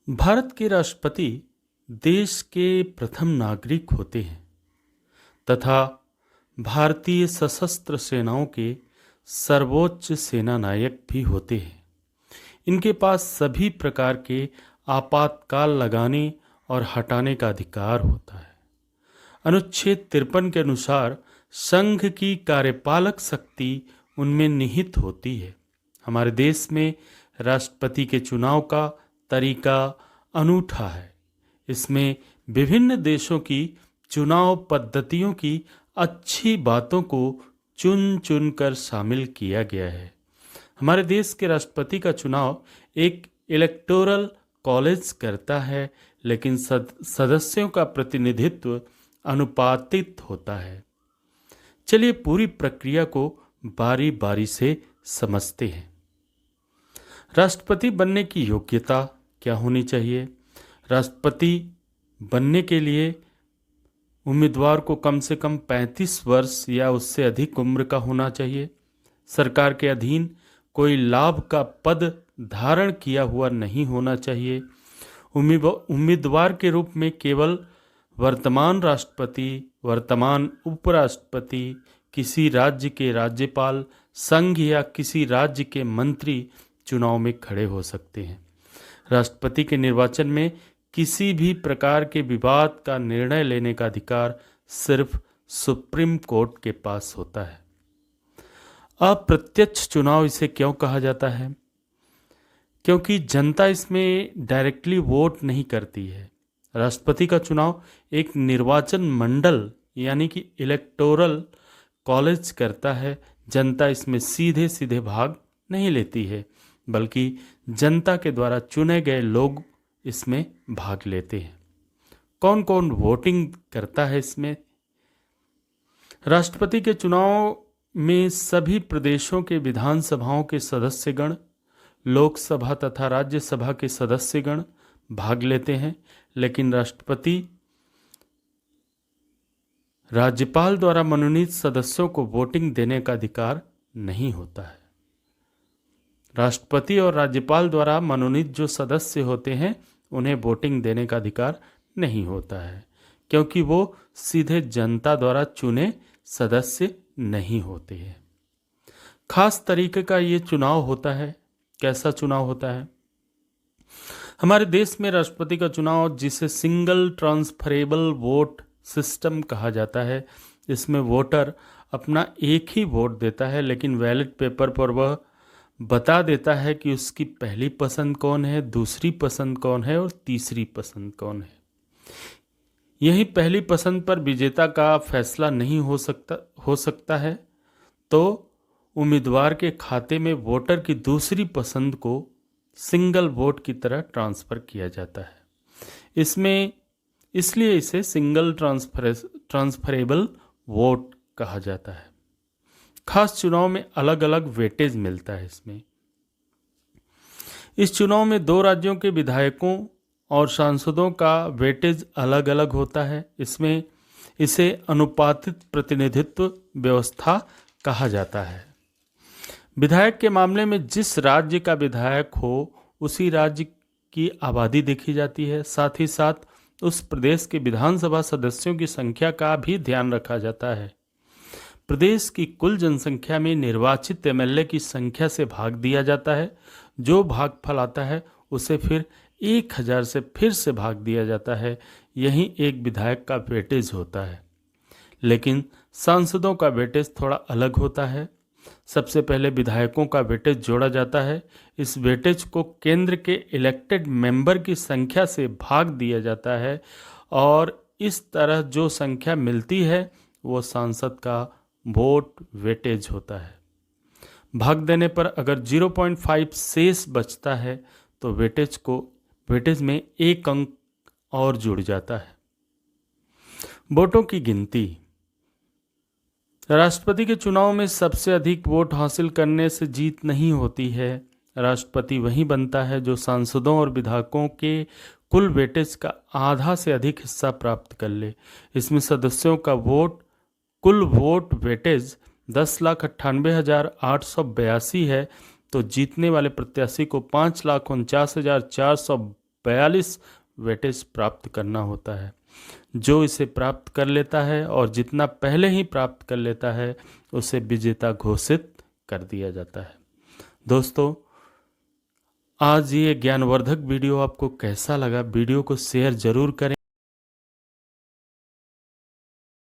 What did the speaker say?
भारत के राष्ट्रपति देश के प्रथम नागरिक होते हैं तथा भारतीय सशस्त्र सेनाओं के सर्वोच्च सेना नायक भी होते हैं। इनके पास सभी प्रकार के आपातकाल लगाने और हटाने का अधिकार होता है। अनुच्छेद 53 के अनुसार संघ की कार्यपालक शक्ति उनमें निहित होती है। हमारे देश में राष्ट्रपति के चुनाव का तरीका अनूठा है। इसमें विभिन्न देशों की चुनाव पद्धतियों की अच्छी बातों को चुन चुन कर शामिल किया गया है। हमारे देश के राष्ट्रपति का चुनाव एक इलेक्टोरल कॉलेज करता है, लेकिन सदस्यों का प्रतिनिधित्व अनुपातित होता है। चलिए पूरी प्रक्रिया को बारी बारी से समझते हैं। राष्ट्रपति बनने की योग्यता क्या होनी चाहिए? राष्ट्रपति बनने के लिए उम्मीदवार को कम से कम 35 वर्ष या उससे अधिक उम्र का होना चाहिए। सरकार के अधीन कोई लाभ का पद धारण किया हुआ नहीं होना चाहिए। उम्मीदवार के रूप में केवल वर्तमान राष्ट्रपति, वर्तमान उपराष्ट्रपति, किसी राज्य के राज्यपाल, संघ या किसी राज्य के मंत्री चुनाव में खड़े हो सकते हैं। राष्ट्रपति के निर्वाचन में किसी भी प्रकार के विवाद का निर्णय लेने का अधिकार सिर्फ सुप्रीम कोर्ट के पास होता है। अप्रत्यक्ष चुनाव इसे क्यों कहा जाता है? क्योंकि जनता इसमें डायरेक्टली वोट नहीं करती है। राष्ट्रपति का चुनाव एक निर्वाचन मंडल यानी कि इलेक्टोरल कॉलेज करता है। जनता इसमें सीधे सीधे भाग नहीं लेती है, बल्कि जनता के द्वारा चुने गए लोग इसमें भाग लेते हैं। कौन कौन वोटिंग करता है इसमें? राष्ट्रपति के चुनाव में सभी प्रदेशों के विधानसभाओं के सदस्यगण, लोकसभा तथा राज्यसभा के सदस्यगण भाग लेते हैं, लेकिन राष्ट्रपति राज्यपाल द्वारा मनोनीत सदस्यों को वोटिंग देने का अधिकार नहीं होता है। राष्ट्रपति और राज्यपाल द्वारा मनोनीत जो सदस्य होते हैं उन्हें वोटिंग देने का अधिकार नहीं होता है, क्योंकि वो सीधे जनता द्वारा चुने सदस्य नहीं होते हैं। खास तरीके का ये चुनाव होता है। कैसा चुनाव होता है? हमारे देश में राष्ट्रपति का चुनाव, जिसे सिंगल ट्रांसफरेबल वोट सिस्टम कहा जाता है, इसमें वोटर अपना एक ही वोट देता है, लेकिन बैलेट पेपर पर वह बता देता है कि उसकी पहली पसंद कौन है, दूसरी पसंद कौन है और तीसरी पसंद कौन है। यही पहली पसंद पर विजेता का फैसला नहीं हो सकता है, तो उम्मीदवार के खाते में वोटर की दूसरी पसंद को सिंगल वोट की तरह ट्रांसफ़र किया जाता है। इसलिए इसे सिंगल ट्रांसफरेबल वोट कहा जाता है। खास चुनाव में अलग अलग वेटेज मिलता है। इस चुनाव में 2 राज्यों के विधायकों और सांसदों का वेटेज अलग अलग होता है। इसे अनुपातित प्रतिनिधित्व व्यवस्था कहा जाता है। विधायक के मामले में जिस राज्य का विधायक हो उसी राज्य की आबादी देखी जाती है। साथ ही साथ उस प्रदेश के विधानसभा सदस्यों की संख्या का भी ध्यान रखा जाता है। प्रदेश की कुल जनसंख्या में निर्वाचित एमएलए की संख्या से भाग दिया जाता है। जो भागफल आता है उसे फिर 1000 से फिर से भाग दिया जाता है। यही एक विधायक का वेटेज होता है। लेकिन सांसदों का वेटेज थोड़ा अलग होता है। सबसे पहले विधायकों का वेटेज जोड़ा जाता है। इस वेटेज को केंद्र के इलेक्टेड मेंबर की संख्या से भाग दिया जाता है और इस तरह जो संख्या मिलती है वो सांसद का वोट वेटेज होता है। भाग देने पर अगर 0.5 शेष बचता है तो वेटेज में 1 अंक और जुड़ जाता है। वोटों की गिनती। राष्ट्रपति के चुनाव में सबसे अधिक वोट हासिल करने से जीत नहीं होती है। राष्ट्रपति वही बनता है जो सांसदों और विधायकों के कुल वेटेज का आधा से अधिक हिस्सा प्राप्त कर ले। इसमें सदस्यों का कुल वोट वेटेज 10,98,882 है, तो जीतने वाले प्रत्याशी को 5,49,492 42 वेटेज प्राप्त करना होता है। जो इसे प्राप्त कर लेता है और जितना पहले ही प्राप्त कर लेता है उसे विजेता घोषित कर दिया जाता है। दोस्तों, आज ये ज्ञानवर्धक वीडियो आपको कैसा लगा? वीडियो को शेयर ज़रूर करें।